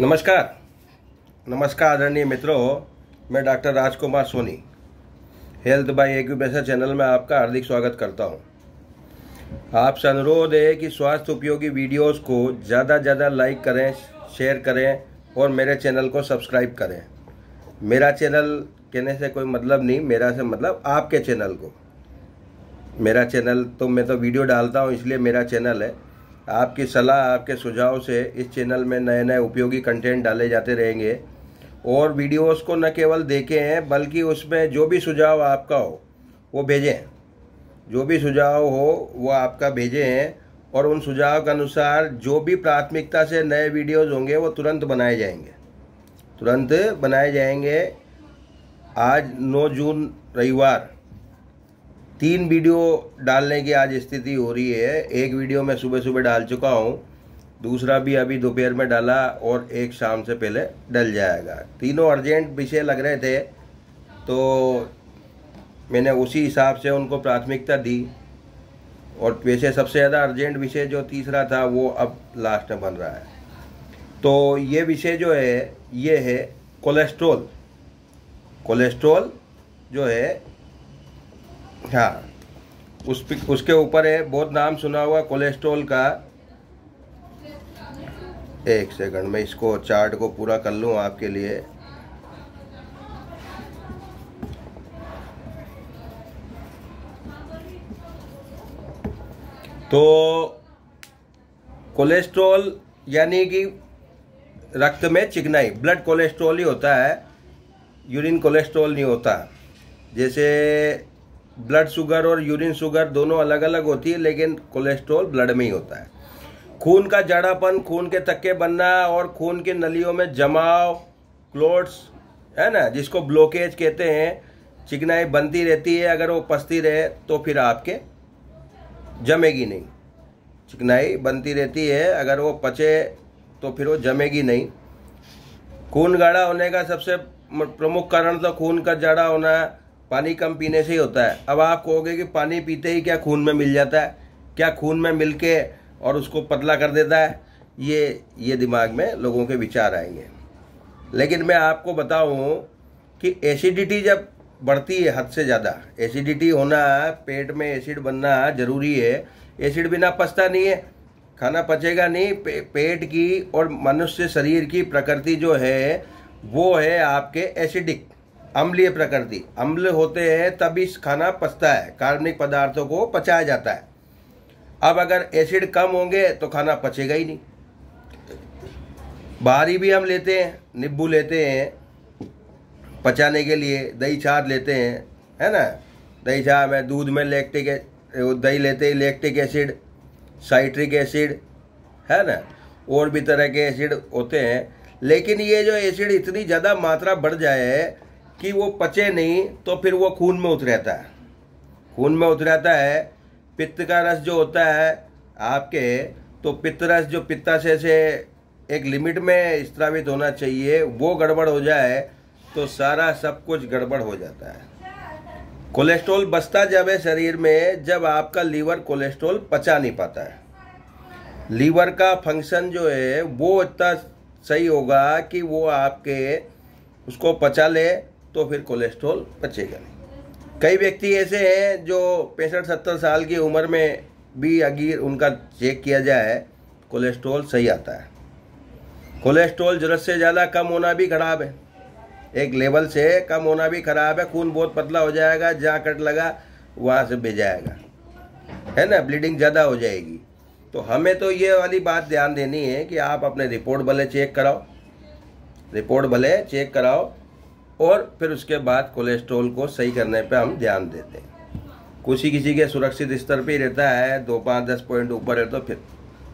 नमस्कार नमस्कार आदरणीय मित्रों, मैं doctor Rajkumar Soni health by acupressure channel में आपका हार्दिक स्वागत करता हूं। आपसे अनुरोध है कि स्वास्थ्य उपयोगी वीडियोस को ज़्यादा ज़्यादा लाइक करें, शेयर करें और मेरे चैनल को सब्सक्राइब करें। मेरा चैनल कहने से कोई मतलब नहीं, मेरा से मतलब आपके चैनल को। मेरा चैनल तो मैं तो वीडियो डालता हूं, इसलिए मेरा चैनल है। आपकी सलाह, आपके सुझाव से इस चैनल में नए नए उपयोगी कंटेंट डाले जाते रहेंगे और वीडियोस को न केवल देखें बल्कि उसमें जो भी सुझाव आपका हो वो भेजें। जो भी सुझाव हो वो आपका भेजें और उन सुझाव के अनुसार जो भी प्राथमिकता से नए वीडियोस होंगे वो तुरंत बनाए जाएंगे। आज 9 जून रविवार 3 वीडियो डालने की आज स्थिति हो रही है। एक वीडियो मैं सुबह सुबह डाल चुका हूँ, दूसरा भी अभी दोपहर में डाला और एक शाम से पहले डल जाएगा। तीनों अर्जेंट विषय लग रहे थे तो मैंने उसी हिसाब से उनको प्राथमिकता दी और वैसे सबसे ज़्यादा अर्जेंट विषय जो तीसरा था वो अब लास्ट में बन रहा है। तो ये विषय जो है ये है कोलेस्ट्रॉल। कोलेस्ट्रॉल जो है, हाँ, उसके ऊपर है। बहुत नाम सुना हुआ कोलेस्ट्रॉल का। एक सेकंड में इसको चार्ट को पूरा कर लूँ आपके लिए। तो कोलेस्ट्रॉल यानी कि रक्त में चिकनाई, ब्लड कोलेस्ट्रॉल ही होता है, यूरिन कोलेस्ट्रॉल नहीं होता। जैसे ब्लड शुगर और यूरिन शुगर दोनों अलग अलग होती है, लेकिन कोलेस्ट्रॉल ब्लड में ही होता है। खून का जाड़ापन, खून के थक्के बनना और खून के नलियों में जमाव, क्लोट्स है ना, जिसको ब्लॉकेज कहते हैं, चिकनाई बनती रहती है। अगर वो पचती रहे तो फिर आपके जमेगी नहीं। चिकनाई बनती रहती है, अगर वो पचे तो फिर वो जमेगी नहीं। खून गाढ़ा होने का सबसे प्रमुख कारण तो खून का जाड़ा होना पानी कम पीने से ही होता है। अब आप कहोगे कि पानी पीते ही क्या खून में मिल जाता है, क्या खून में मिल के और उसको पतला कर देता है? ये दिमाग में लोगों के विचार आएंगे। लेकिन मैं आपको बताऊं कि एसिडिटी जब बढ़ती है हद से ज़्यादा, एसिडिटी होना, पेट में एसिड बनना ज़रूरी है। एसिड बिना पचता नहीं है, खाना पचेगा नहीं। पेट की और मनुष्य शरीर की प्रकृति जो है वो है आपके एसिडिक, अम्लीय प्रकृति। अम्ल होते हैं तभी खाना पचता है, कार्बनिक पदार्थों को पचाया जाता है। अब अगर एसिड कम होंगे तो खाना पचेगा ही नहीं। बाहरी भी हम लेते हैं, नींबू लेते हैं पचाने के लिए, दही छाछ लेते हैं, है ना। दही छाछ में दूध में दही लेते हैं, लैक्टिक एसिड, साइट्रिक एसिड, है ना, और भी तरह के एसिड होते हैं। लेकिन ये जो एसिड इतनी ज़्यादा मात्रा बढ़ जाए कि वो पचे नहीं तो फिर वो खून में उतरता है। खून में उतरता है। पित्त का रस जो होता है आपके, तो पित्त रस जो पित्ताशय से एक लिमिट में स्रावित होना चाहिए, वो गड़बड़ हो जाए तो सारा सब कुछ गड़बड़ हो जाता है। कोलेस्ट्रॉल बचता जब है शरीर में, जब आपका लीवर कोलेस्ट्रॉल पचा नहीं पाता है। लीवर का फंक्शन जो है वो इतना सही होगा कि वो आपके उसको पचा ले तो फिर कोलेस्ट्रॉल पचेगा नहीं। कई व्यक्ति ऐसे हैं जो 65-70 साल की उम्र में भी अगर उनका चेक किया जाए कोलेस्ट्रॉल सही आता है। कोलेस्ट्रॉल ज़रूरत से ज़्यादा कम होना भी खराब है, एक लेवल से कम होना भी खराब है। खून बहुत पतला हो जाएगा, जहाँ कट लगा वहाँ से बह जाएगा, है ना, ब्लीडिंग ज़्यादा हो जाएगी। तो हमें तो ये वाली बात ध्यान देनी है कि आप अपने रिपोर्ट भले चेक कराओ और फिर उसके बाद कोलेस्ट्रॉल को सही करने पे हम ध्यान देते हैं। किसी के सुरक्षित स्तर पे ही रहता है, 2-5-10 पॉइंट ऊपर है तो फिर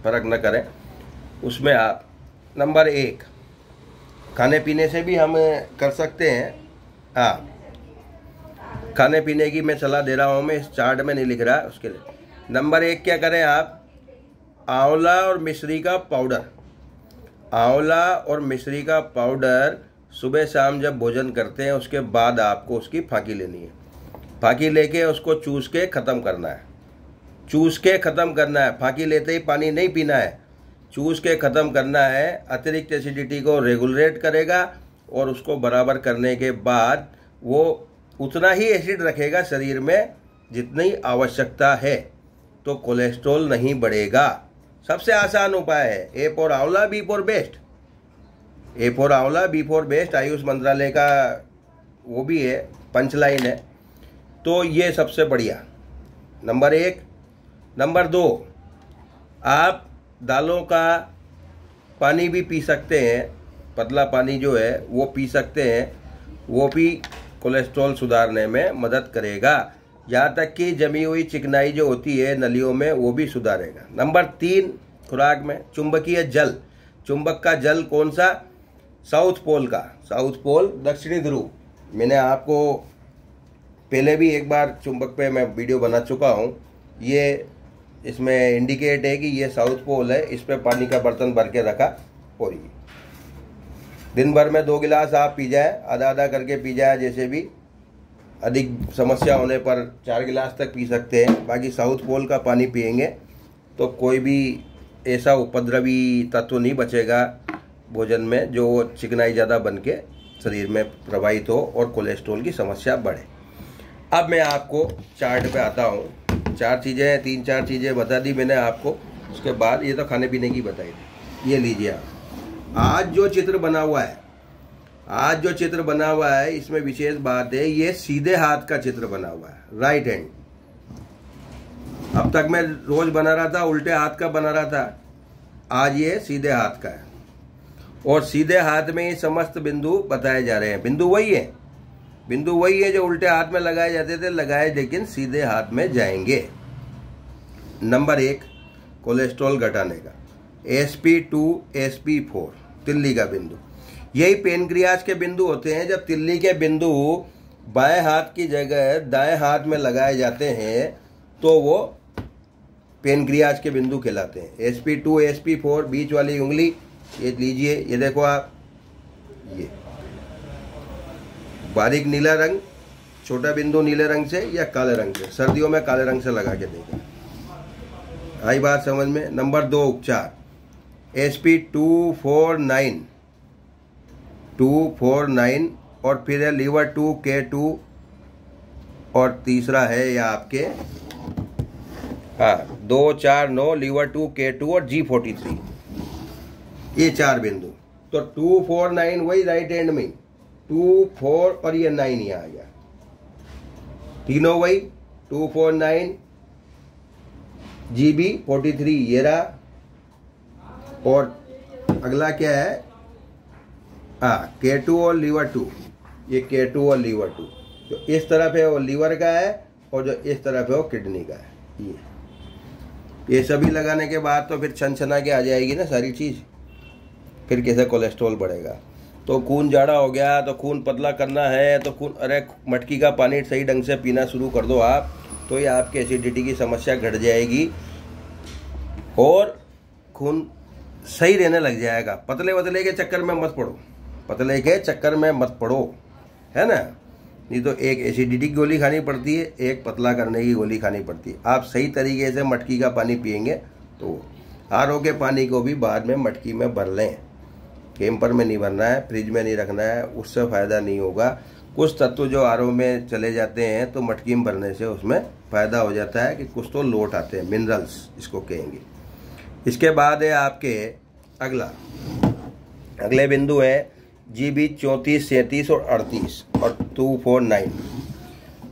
फर्क न करें उसमें। आप नंबर 1 खाने पीने से भी हम कर सकते हैं। हाँ, खाने पीने की मैं सलाह दे रहा हूँ, मैं इस चार्ट में नहीं लिख रहा। उसके लिए नंबर 1 क्या करें आप, आंवला और मिश्री का पाउडर। आंवला और मिश्री का पाउडर सुबह शाम जब भोजन करते हैं उसके बाद आपको उसकी फाकी लेनी है। फाकी लेके उसको चूस के ख़त्म करना है। फाकी लेते ही पानी नहीं पीना है, चूस के ख़त्म करना है। अतिरिक्त एसिडिटी को रेगुलेट करेगा और उसको बराबर करने के बाद वो उतना ही एसिड रखेगा शरीर में जितनी आवश्यकता है, तो कोलेस्ट्रॉल नहीं बढ़ेगा। सबसे आसान उपाय है, A for amla, B for best. A for amla, B for best AYUSH मंत्रालय का वो भी है, पंचलाइन है। तो ये सबसे बढ़िया नंबर 1। नंबर 2, आप दालों का पानी भी पी सकते हैं, पतला पानी जो है वो पी सकते हैं, वो भी कोलेस्ट्रॉल सुधारने में मदद करेगा। यहाँ तक कि जमी हुई चिकनाई जो होती है नलियों में वो भी सुधारेगा। नंबर 3, खुराक में चुंबकीय जल। चुंबक का जल कौन सा? साउथ पोल का। साउथ पोल दक्षिणी ध्रुव। मैंने आपको पहले भी एक बार चुंबक पे मैं वीडियो बना चुका हूँ। ये इसमें इंडिकेट है कि ये साउथ पोल है। इस पे पानी का बर्तन भर के रखा और ये दिन भर में 2 गिलास आप पी जाए, आधा आधा करके पी जाए। जैसे भी अधिक समस्या होने पर 4 गिलास तक पी सकते हैं। बाकी साउथ पोल का पानी पिएंगे तो कोई भी ऐसा उपद्रवी तत्व नहीं बचेगा भोजन में जो चिकनाई ज़्यादा बन के शरीर में प्रवाहित हो और कोलेस्ट्रॉल की समस्या बढ़े। अब मैं आपको चार्ट पे आता हूँ। 3-4 चीज़ें बता दी मैंने आपको। उसके बाद ये तो खाने पीने की बताई थी। ये लीजिए आप, आज जो चित्र बना हुआ है, इसमें विशेष बात है, ये सीधे हाथ का चित्र बना हुआ है, राइट हैंड। अब तक मैं रोज बना रहा था उल्टे हाथ का बना रहा था, आज ये सीधे हाथ का है। और सीधे हाथ में ये समस्त बिंदु बताए जा रहे हैं। बिंदु वही है जो उल्टे हाथ में लगाए जाते थे, लगाए लेकिन सीधे हाथ में जाएंगे। नंबर 1, कोलेस्ट्रॉल घटाने का SP2 SP4 तिल्ली का बिंदु। यही पेनक्रियाज के बिंदु होते हैं। जब तिल्ली के बिंदु बाएं हाथ की जगह दाएं हाथ में लगाए जाते हैं तो वो पेनक्रियाज के बिंदु कहलाते हैं। SP2 SP4 बीच वाली उंगली ये लीजिए, ये देखो आप, ये बारीक नीला रंग, छोटा बिंदु नीले रंग से या काले रंग से, सर्दियों में काले रंग से लगा के देखें। आई बात समझ में। नंबर 2, उपचार SP249 249 और फिर है लीवर 2 K2 और तीसरा है या आपके 249 लीवर 2 K2 और G43, ये 4 बिंदु। तो 249 वही राइट हैंड में, 2 4 और ये 9 यहाँ आ गया, तीनों वही 249 GB43 ये रहा। और अगला क्या है? K2 और लीवर 2, ये K2 और लीवर 2 जो इस तरफ है वो लीवर का है और जो इस तरफ है वो किडनी का है। ये सभी लगाने के बाद तो फिर छनछना के आ जाएगी ना सारी चीज़, फिर कैसे कोलेस्ट्रॉल बढ़ेगा। तो खून जाड़ा हो गया तो खून पतला करना है तो मटकी का पानी सही ढंग से पीना शुरू कर दो आप, तो ये आपके एसिडिटी की समस्या घट जाएगी और खून सही रहने लग जाएगा। पतले वतले के चक्कर में मत पड़ो, है ना। नहीं तो एक एसिडिटी की गोली खानी पड़ती है, एक पतला करने की गोली खानी पड़ती है। आप सही तरीके से मटकी का पानी पिएंगे तो RO के पानी को भी बाद में मटकी में भर लें। कैंपर में नहीं भरना है, फ्रिज में नहीं रखना है, उससे फ़ायदा नहीं होगा। कुछ तत्व जो RO में चले जाते हैं तो मटकी में भरने से उसमें फ़ायदा हो जाता है कि कुछ तो लौट आते हैं, मिनरल्स इसको कहेंगे। इसके बाद है आपके अगले बिंदु है GB 34 37 और 38 और 249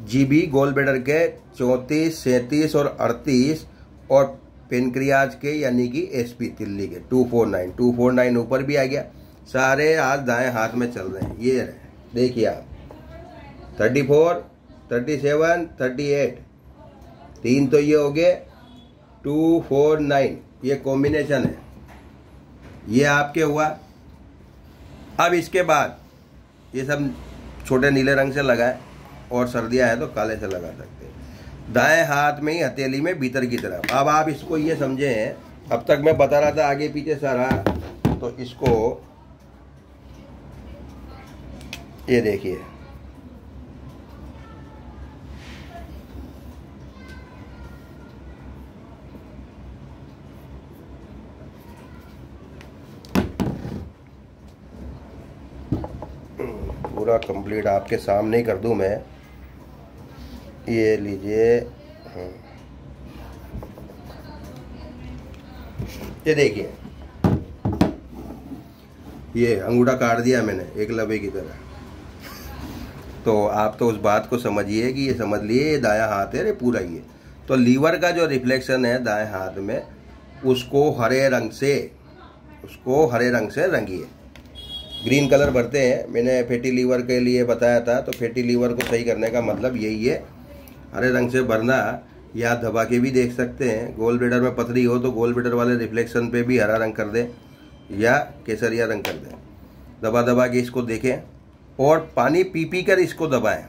GB गोल ब्लैडर के 34 37 और 38 और पेनक्रियाज के यानी कि SP तिल्ली के 249 ऊपर भी आ गया। सारे हाथ दाएं हाथ में चल रहे हैं। ये देखिए आप 34 37 38 3 तो ये हो गए, 249 ये कॉम्बिनेशन है, ये आपके हुआ। अब इसके बाद ये सब छोटे नीले रंग से लगाए और सर्दियाँ हैं तो काले से लगा सकते हैं। दाएं हाथ में ही हथेली में भीतर की तरफ। अब आप इसको ये समझे हैं, अब तक मैं बता रहा था आगे पीछे सारा, तो इसको ये देखिए, पूरा कंप्लीट आपके सामने ही कर दूं मैं। ये लीजिए, ये देखिए, ये अंगूठा काट दिया मैंने एक लबे की तरह। तो आप तो उस बात को समझिए कि ये समझ लिए ये दायां हाथ है, अरे पूरा ये। तो लीवर का जो रिफ्लेक्शन है दाएं हाथ में, उसको हरे रंग से रंगिए। ग्रीन कलर भरते हैं, मैंने फैटी लीवर के लिए बताया था। तो फैटी लीवर को सही करने का मतलब यही है, हरे रंग से भरना। या आप दबा के भी देख सकते हैं, गोल ब्लेडर में पथरी हो तो गोल ब्लेडर वाले रिफ्लेक्शन पे भी हरा रंग कर दें या केसरिया रंग कर दें। दबा दबा के इसको देखें और पानी पी कर इसको दबाएं।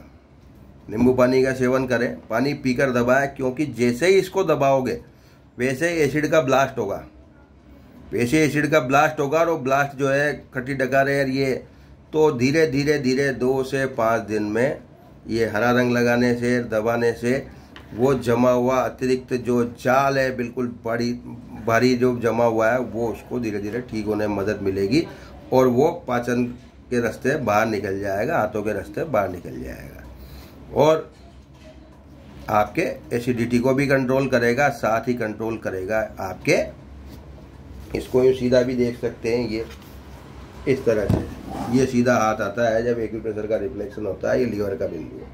नींबू पानी का सेवन करें, पानी पीकर दबाएं, क्योंकि जैसे ही इसको दबाओगे वैसे एसिड का ब्लास्ट होगा, और वो ब्लास्ट जो है खट्टी डकार है ये। तो धीरे धीरे 2 से 5 दिन में ये हरा रंग लगाने से, दबाने से, वो जमा हुआ अतिरिक्त जो जाल है, बिल्कुल भारी जो जमा हुआ है, वो उसको धीरे धीरे ठीक होने में मदद मिलेगी और वो पाचन के रास्ते बाहर निकल जाएगा, हाथों के रास्ते बाहर निकल जाएगा और आपके एसिडिटी को भी कंट्रोल करेगा, साथ ही कंट्रोल करेगा आपके, इसको यूँ सीधा भी देख सकते हैं, ये इस तरह से ये सीधा हाथ आता है जब एक्यूप्रेशर का रिफ्लेक्शन होता है। ये लीवर का बिंदु है।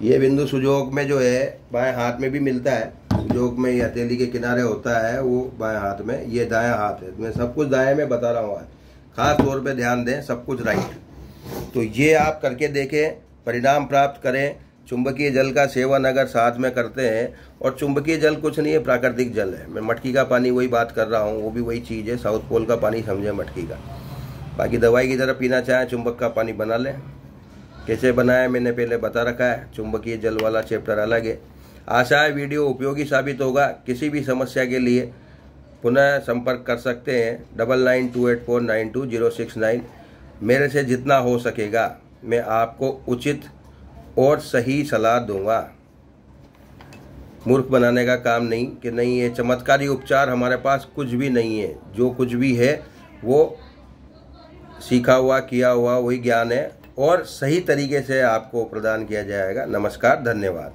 ये बिंदु सुजोग में जो है बाएं हाथ में भी मिलता है। सुजोग में ये हथेली के किनारे होता है, वो बाएं हाथ में, ये दायां हाथ है। मैं सब कुछ दाएं में बता रहा हूँ आज, खास तौर पे ध्यान दें, सब कुछ राइट। तो ये आप करके देखें, परिणाम प्राप्त करें। चुंबकीय जल का सेवन अगर साथ में करते हैं, और चुंबकीय जल कुछ नहीं है, प्राकृतिक जल है। मैं मटकी का पानी वही बात कर रहा हूँ, वो भी वही चीज़ है, साउथ पोल का पानी समझे मटकी का। बाकी दवाई की तरह पीना चाहें चुंबक का पानी बना लें। कैसे बनाया मैंने पहले बता रखा है, चुंबकीय जल वाला चैप्टर अलग है। आशा है वीडियो उपयोगी साबित होगा। किसी भी समस्या के लिए पुनः संपर्क कर सकते हैं 9928492069। मेरे से जितना हो सकेगा मैं आपको उचित और सही सलाह दूंगा। मूर्ख बनाने का काम नहीं कि नहीं ये चमत्कारी उपचार, हमारे पास कुछ भी नहीं है। जो कुछ भी है वो सीखा हुआ, किया हुआ वही ज्ञान है और सही तरीके से आपको प्रदान किया जाएगा। नमस्कार, धन्यवाद।